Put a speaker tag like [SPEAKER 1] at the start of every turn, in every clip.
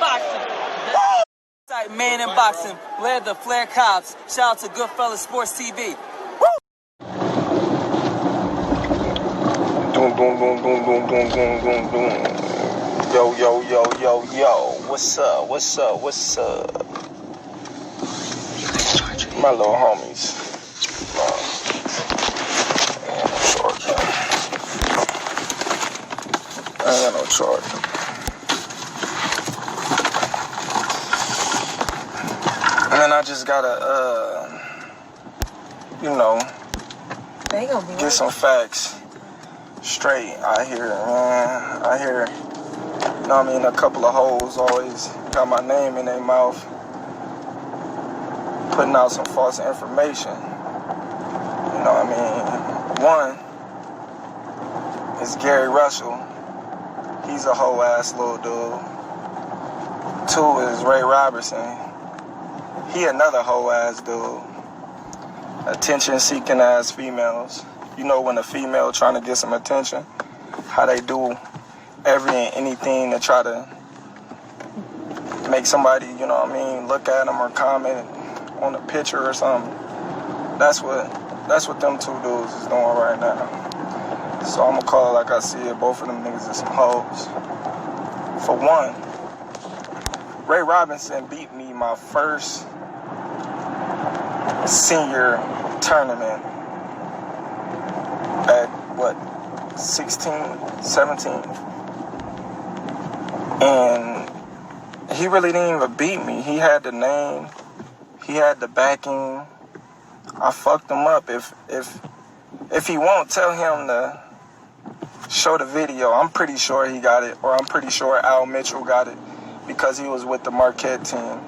[SPEAKER 1] boxing. Man in boxing, led the Flair Cops. Shout out to Goodfellas Sports TV.
[SPEAKER 2] Boom, boom, boom, boom, boom, boom, boom, boom, boom. Yo, yo, yo, yo, yo. What's up? What's up? What's up? My little homies. I ain't got no charger. And then I just gotta, get some facts straight out here, man. I hear, a couple of hoes always got my name in their mouth, putting out some false information. One is Gary Russell. He's a hoe ass little dude. Two is Ray Robertson. He another hoe ass dude. Attention seeking ass females. You know when a female trying to get some attention, how they do every and anything to try to make somebody, look at them or comment on a picture or something. That's what them two dudes is doing right now. So I'm gonna call it like I see it. Both of them niggas is some hoes. For one, Ray Robinson beat me my first senior tournament at 16, 17, and he really didn't even beat me. He had the name, he had the backing. I fucked him up. If he won't, tell him to show the video. I'm pretty sure he got it, or I'm pretty sure Al Mitchell got it because he was with the Marquette team.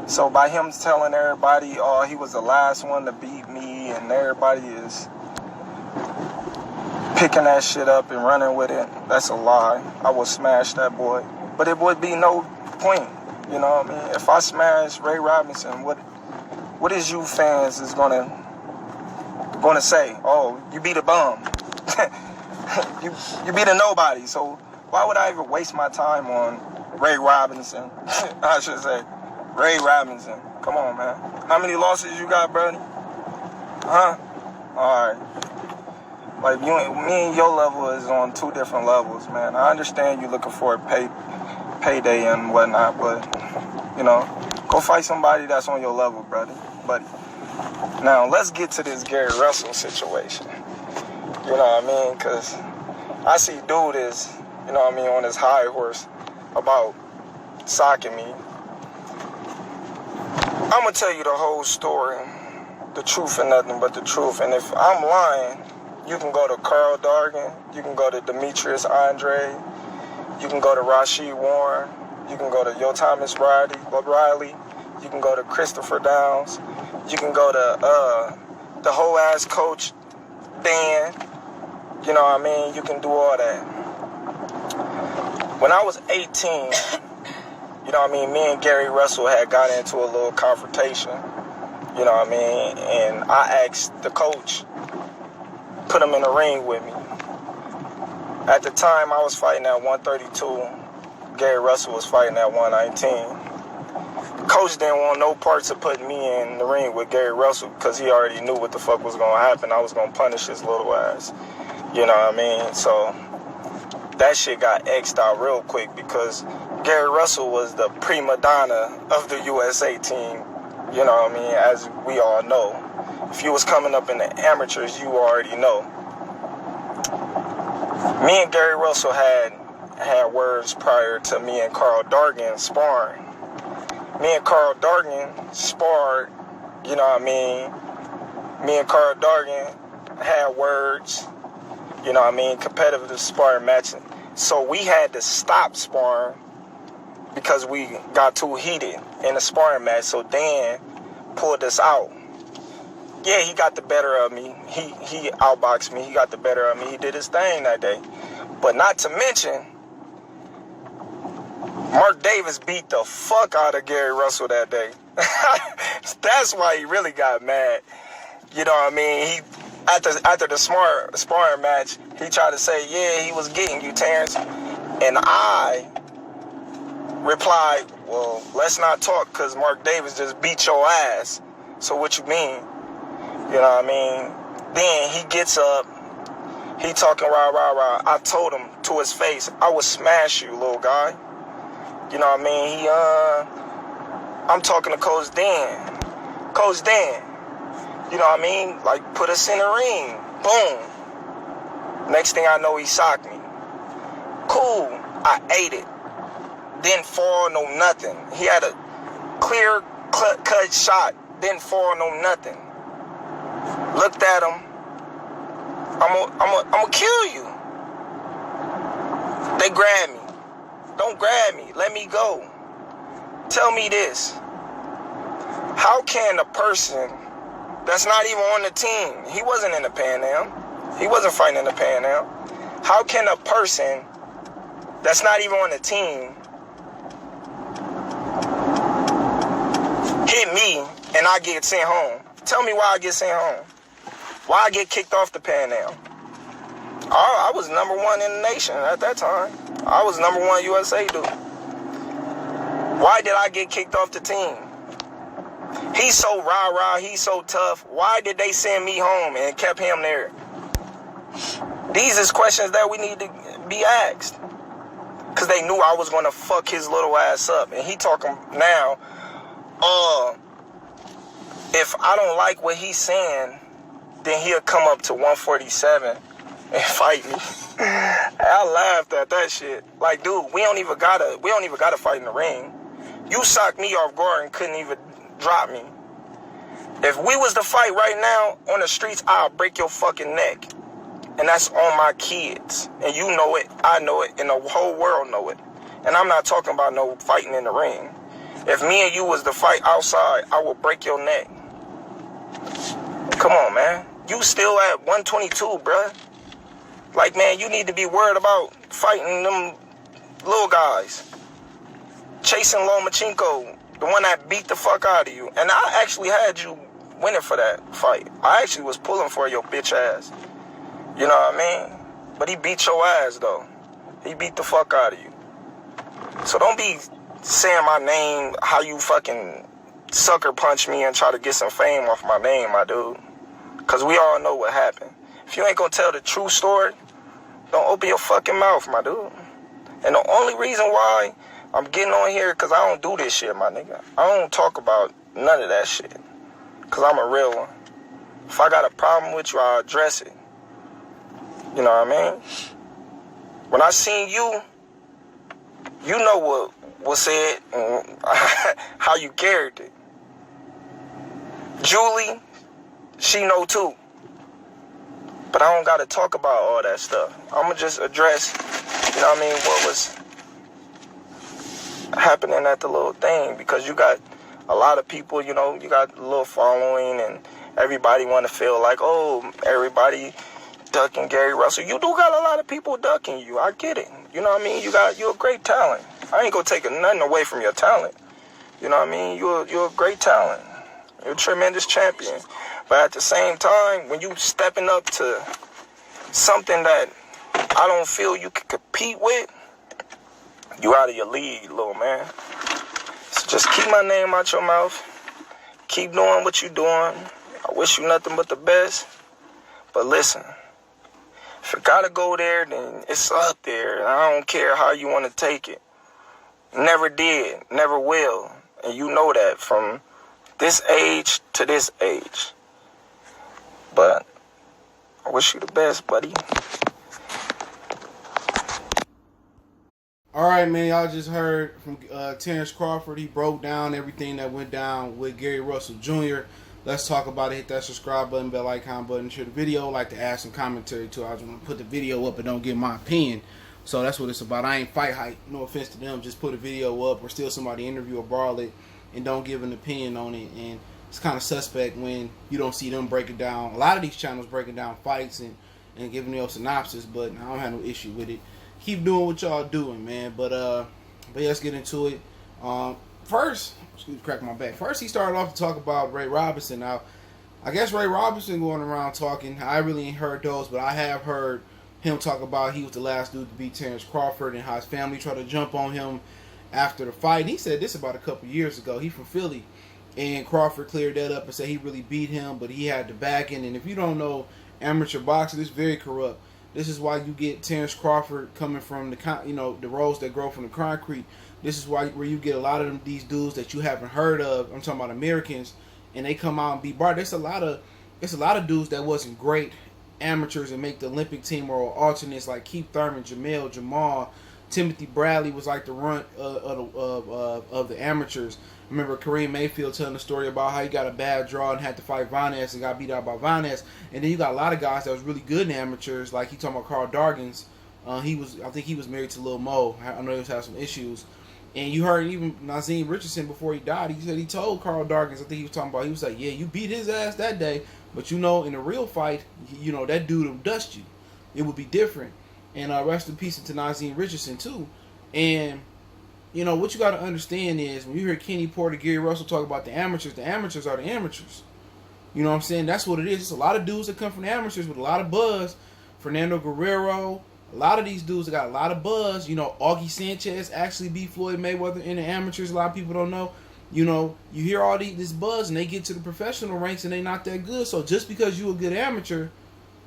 [SPEAKER 2] So by him telling everybody, oh, he was the last one to beat me, and everybody is picking that shit up and running with it, that's a lie. I would smash that boy. But it would be no point, If I smash Ray Robinson, what is you fans is gonna say? Oh, you beat a bum. you beat a nobody. So why would I even waste my time on Ray Robinson? I should say. Ray Robinson. Come on, man. How many losses you got, buddy? Huh? Alright. Like, me and your level is on two different levels, man. I understand you looking for a payday and whatnot, but, go fight somebody that's on your level, buddy. Now, let's get to this Gary Russell situation. You know what I mean? Because I see dude is, on his high horse about socking me. I'm going to tell you the whole story, the truth and nothing but the truth. And if I'm lying, you can go to Carl Dargan, you can go to Demetrius Andre, you can go to Rasheed Warren, you can go to Yo Thomas Riley, you can go to Christopher Downs, you can go to the whole ass coach, Dan, you can do all that. When I was 18, me and Gary Russell had got into a little confrontation, and I asked the coach, put him in the ring with me. At the time, I was fighting at 132. Gary Russell was fighting at 119. Coach didn't want no parts of putting me in the ring with Gary Russell because he already knew what the fuck was going to happen. I was going to punish his little ass. So that shit got X'd out real quick because Gary Russell was the prima donna of the USA team, as we all know. If you was coming up in the amateurs, you already know. Me and Gary Russell had words prior to me and Carl Dargan sparring. Me and Carl Dargan sparred, Me and Carl Dargan had words, competitive sparring matching. So we had to stop sparring because we got too heated in the sparring match. So Dan pulled us out. Yeah, he got the better of me. He outboxed me. He got the better of me. He did his thing that day. But not to mention, Mark Davis beat the fuck out of Gary Russell that day. That's why he really got mad. He after the sparring match, he tried to say, yeah, he was getting you, Terence. And I replied, well, let's not talk because Mark Davis just beat your ass. So what you mean? You know what I mean? Then he gets up. He talking rah, rah, rah. I told him to his face, I would smash you, little guy. You know what I mean? I'm talking to Coach Dan. Coach Dan, you know what I mean? Like, put us in the ring. Boom. Next thing I know, he socked me. Cool. I ate it. Didn't fall, no nothing. He had a clear cut shot. Didn't fall, no nothing. Looked at him. I'm gonna kill you. They grabbed me. Don't grab me. Let me go. Tell me this. How can a person that's not even on the team, he wasn't in the Pan Am. He wasn't fighting in the Pan Am. How can a person that's not even on the team hit me and I get sent home? Tell me why I get sent home. Why I get kicked off the Pan Am? I was number one in the nation at that time. I was number one USA dude. Why did I get kicked off the team? He's so rah-rah, he's so tough. Why did they send me home and kept him there? These is questions that we need to be asked. Because they knew I was going to fuck his little ass up. And he talking now, if I don't like what he's saying, then he'll come up to 147 and fight me. I laughed at that shit. Like, dude, we don't even gotta fight in the ring. You socked me off guard and couldn't even drop me. If we was to fight right now on the streets, I'll break your fucking neck. And that's on my kids. And you know it, I know it, and the whole world know it. And I'm not talking about no fighting in the ring. If me and you was to fight outside, I will break your neck. Come on, man. You still at 122, bruh. Like, man, you need to be worried about fighting them little guys. Chasing Lomachenko, the one that beat the fuck out of you. And I actually had you winning for that fight. I actually was pulling for your bitch ass. You know what I mean? But he beat your ass, though. He beat the fuck out of you. So don't be saying my name, how you fucking sucker punch me and try to get some fame off my name, my dude. Because we all know what happened. If you ain't gonna tell the true story, don't open your fucking mouth, my dude. And the only reason why I'm getting on here, because I don't do this shit, my nigga. I don't talk about none of that shit. Because I'm a real one. If I got a problem with you, I'll address it. You know what I mean? When I seen you, you know what was said and how you carried it. Julie, she know too. But I don't got to talk about all that stuff. I'm going to just address, you know what I mean, what was happening at the little thing. Because you got a lot of people, you know, you got a little following and everybody want to feel like, oh, everybody ducking Gary Russell. You do got a lot of people ducking you. I get it. You know what I mean? You're a great talent. I ain't going to take nothing away from your talent. You know what I mean? You're a great talent. You're a tremendous champion. But at the same time, when you stepping up to something that I don't feel you can compete with, you out of your league, little man. So just keep my name out your mouth. Keep doing what you're doing. I wish you nothing but the best. But listen, if you gotta go there, then it's up there. I don't care how you want to take it. Never did, never will. And you know that from this age to this age. But I wish you the best, buddy.
[SPEAKER 3] All right, man. Y'all just heard from Terence Crawford. He broke down everything that went down with Gary Russell Jr. Let's talk about it. Hit that subscribe button, bell icon button, share the video. Like to add some commentary too. I just want to put the video up and don't give my opinion. So that's what it's about. I ain't fight hype. No offense to them. Just put a video up or steal somebody interview or borrow it and don't give an opinion on it. And it's kind of suspect when you don't see them breaking down. A lot of these channels breaking down fights and giving you a synopsis, but I don't have no issue with it. Keep doing what y'all doing, man. But yeah, let's get into it. First, crack my back. First, he started off to talk about Ray Robinson. Now, I guess Ray Robinson going around talking. I really ain't heard those, but I have heard him talk about he was the last dude to beat Terence Crawford and how his family tried to jump on him after the fight. And he said this about a couple years ago. He from Philly, and Crawford cleared that up and said he really beat him, but he had the backing. And if you don't know amateur boxing, it's very corrupt. This is why you get Terence Crawford coming from the roads that grow from the concrete. This is why where you get a lot of these dudes that you haven't heard of. I'm talking about Americans, and they come out and beat bar. There's a lot of dudes that wasn't great amateurs and make the Olympic team or alternates, like Keith Thurman, Jamel, Jamal, Timothy Bradley was like the runt of the amateurs. I remember Kareem Mayfield telling the story about how he got a bad draw and had to fight Vaness and got beat out by Vaness. And then you got a lot of guys that was really good in amateurs, like he talking about Carl Dargins. I think he was married to Lil Mo. I know he was having some issues. And you heard even Nazeem Richardson, before he died, he said he told Carl Dargins, I think he was talking about, he was like, yeah, you beat his ass that day, but in a real fight, that dude will dust you. It would be different. And rest in peace to Nazeem Richardson too. And what you got to understand is when you hear Kenny Porter, Gary Russell talk about the amateurs are the amateurs. You know what I'm saying? That's what it is. It's a lot of dudes that come from the amateurs with a lot of buzz. Fernando Guerrero, a lot of these dudes that got a lot of buzz. Augie Sanchez actually beat Floyd Mayweather in the amateurs. A lot of people don't know. You hear all this buzz and they get to the professional ranks and they not that good. So just because you a good amateur,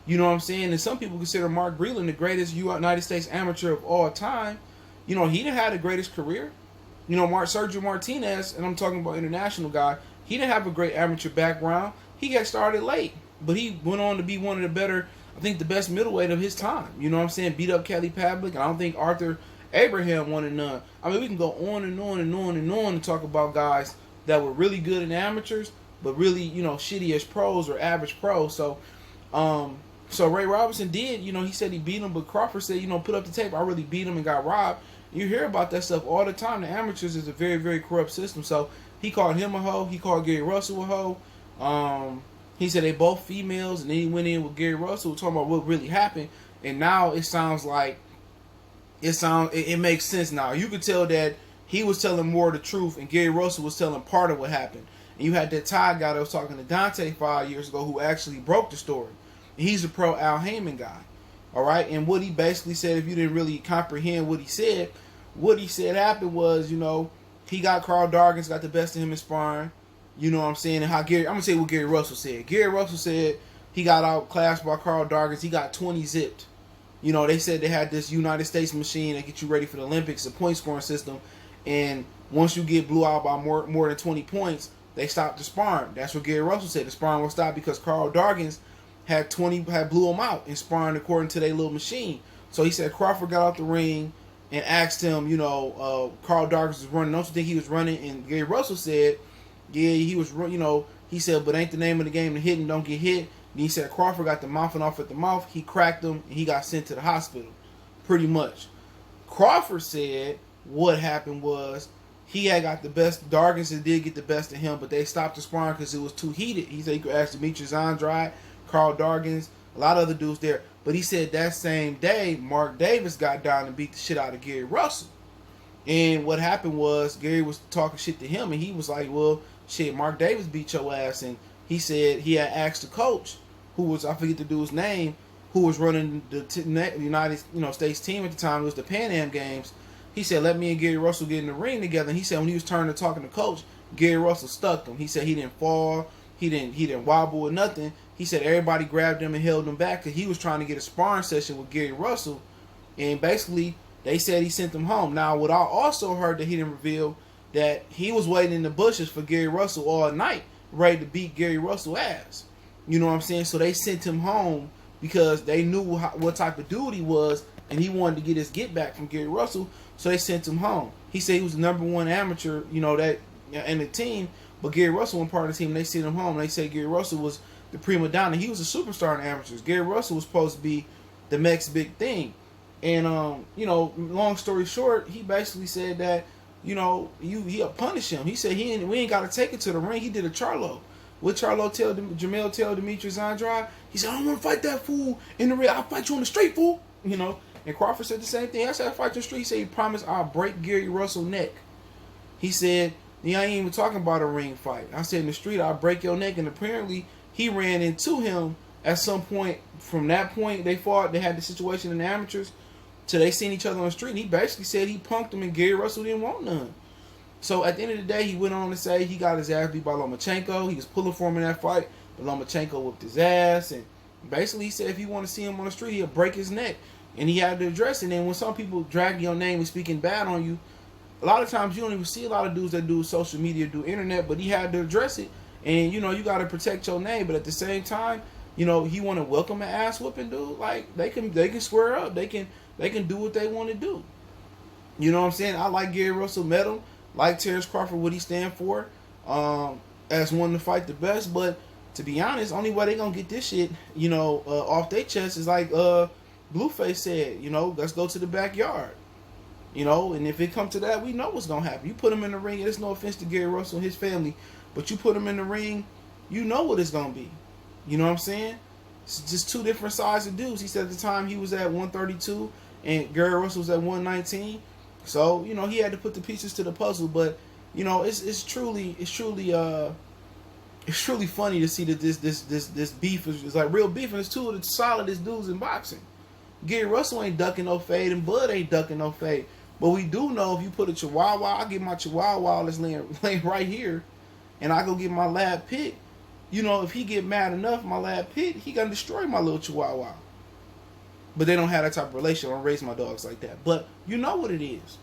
[SPEAKER 3] you know what I'm saying? And some people consider Mark Breland the greatest United States amateur of all time. He didn't have the greatest career. Sergio Martinez, and I'm talking about international guy, he didn't have a great amateur background. He got started late, but he went on to be one of the better, I think the best middleweight of his time. You know what I'm saying? Beat up Kelly Pavlik, and I don't think Arthur Abraham wanted none. I mean, we can go on and on and on and on and talk about guys that were really good in amateurs, but really, shitty as pros or average pros. So Ray Robinson did, he said he beat him, but Crawford said, put up the tape, I really beat him and got robbed. You hear about that stuff all the time. The amateurs is a very, very corrupt system. So he called him a hoe. He called Gary Russell a hoe. He said they both females, and then he went in with Gary Russell talking about what really happened. And now it sounds like it makes sense now. You could tell that he was telling more of the truth, and Gary Russell was telling part of what happened. And you had that Thai guy that was talking to Dante 5 years ago who actually broke the story. And he's a pro Al Heyman guy. All right, and what he basically said, if you didn't really comprehend what he said happened was, he got Carl Dargins, got the best of him in sparring. You know what I'm saying? And how I'm gonna say what Gary Russell said. Gary Russell said he got outclassed by Carl Dargins. He got 20 zipped. They said they had this United States machine that get you ready for the Olympics, a point scoring system. And once you get blew out by more than 20 points, they stopped the sparring. That's what Gary Russell said. The sparring will stop because Carl Dargins had blew him out in sparring according to their little machine. So he said Crawford got out the ring and asked him, Carl Dargins was running. Don't you think he was running? And Gary Russell said, yeah, he was, he said, but ain't the name of the game to hit and don't get hit. And he said Crawford got the mouthing off at the mouth. He cracked him and he got sent to the hospital, pretty much. Crawford said what happened was he had got the best. Dargins did get the best of him, but they stopped the sparring because it was too heated. He said he could ask Demetrius Andrade, Carl Dargins, a lot of other dudes there. But he said that same day, Mark Davis got down and beat the shit out of Gary Russell. And what happened was Gary was talking shit to him, and he was like, well, shit, Mark Davis beat your ass. And he said he had asked the coach, who was, I forget the dude's name, who was running the United States team at the time. It was the Pan Am Games. He said, let me and Gary Russell get in the ring together. And he said when he was turning to talking to coach, Gary Russell stuck him. He said he didn't fall. He didn't wobble or nothing. He said everybody grabbed him and held him back because he was trying to get a sparring session with Gary Russell. And basically, they said he sent him home. Now, what I also heard that he didn't reveal, that he was waiting in the bushes for Gary Russell all night, ready to beat Gary Russell's ass. You know what I'm saying? So they sent him home because they knew what type of dude he was, and he wanted to get his get back from Gary Russell. So they sent him home. He said he was the number one amateur, that in the team. But Gary Russell wasn't part of the team. They sent him home. They said Gary Russell was the prima donna. He was a superstar in amateurs. Gary Russell was supposed to be the next big thing. And long story short, he basically said that he'll punish him. He said we ain't got to take it to the ring. He did a Charlo. What Charlo Jamel tell Demetrius Andrade? He said, I don't want to fight that fool in the ring. I'll fight you on the street, fool. And Crawford said the same thing. I said, I'll fight you on the street. He said he promised I'll break Gary Russell's neck. He said, I ain't even talking about a ring fight. I said in the street, I'll break your neck. And apparently he ran into him at some point. From that point, they fought. They had the situation in the amateurs till they seen each other on the street. And he basically said he punked him and Gary Russell didn't want none. So at the end of the day, he went on to say he got his ass beat by Lomachenko. He was pulling for him in that fight, but Lomachenko whooped his ass. And basically, he said if you want to see him on the street, he'll break his neck. And he had to address it. And then when some people drag your name and speaking bad on you, a lot of times you don't even see a lot of dudes that do social media, do internet, but he had to address it. And, you got to protect your name. But at the same time, he want to welcome an ass whooping, dude. Like, they can square up. They can do what they want to do. You know what I'm saying? I like Gary Russell, met him. Like Terence Crawford, what he stand for, as one to fight the best. But to be honest, only way they gonna get this shit, off their chest is like Blueface said, let's go to the backyard. And if it come to that, we know what's gonna happen. You put him in the ring, and it's no offense to Gary Russell and his family, but you put him in the ring, you know what it's gonna be. You know what I'm saying? It's just two different sides of dudes. He said at the time he was at 132 and Gary Russell was at 119. So, he had to put the pieces to the puzzle, but it's truly funny to see that this beef is like real beef, and it's two of the solidest dudes in boxing. Gary Russell ain't ducking no fade, and Bud ain't ducking no fade. But we do know if you put a Chihuahua, I get my Chihuahua that's laying right here, and I go get my lab pit. If he get mad enough, my lab pit, he gonna destroy my little Chihuahua. But they don't have that type of relationship. I don't raise my dogs like that. But you know what it is.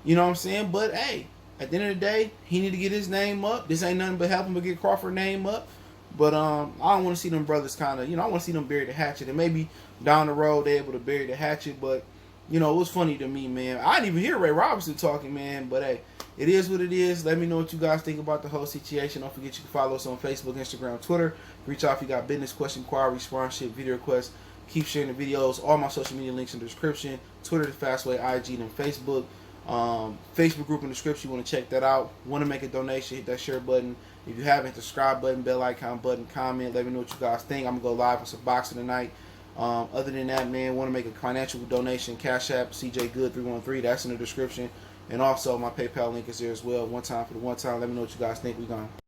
[SPEAKER 3] You know what I'm saying? But hey, at the end of the day, he need to get his name up. This ain't nothing but helping to get Crawford name up. But I don't want to see them brothers kind of, I want to see them bury the hatchet. And maybe down the road they're able to bury the hatchet. But, it was funny to me, man. I didn't even hear Ray Robinson talking, man. But hey, it is what it is. Let me know what you guys think about the whole situation. Don't forget you can follow us on Facebook, Instagram, Twitter. Reach out if you got business, question, inquiry, sponsorship, video requests. Keep sharing the videos. All my social media links in the description. Twitter, The Fast Way, IG, and Facebook. Facebook group in the description. You want to check that out. Want to make a donation, hit that share button. If you haven't, subscribe button, bell icon button, comment. Let me know what you guys think. I'm going to go live on some boxing tonight. Other than that, man, want to make a financial donation. Cash App, CJ Good 313. That's in the description. And also, my PayPal link is there as well. One time for the one time. Let me know what you guys think. We're going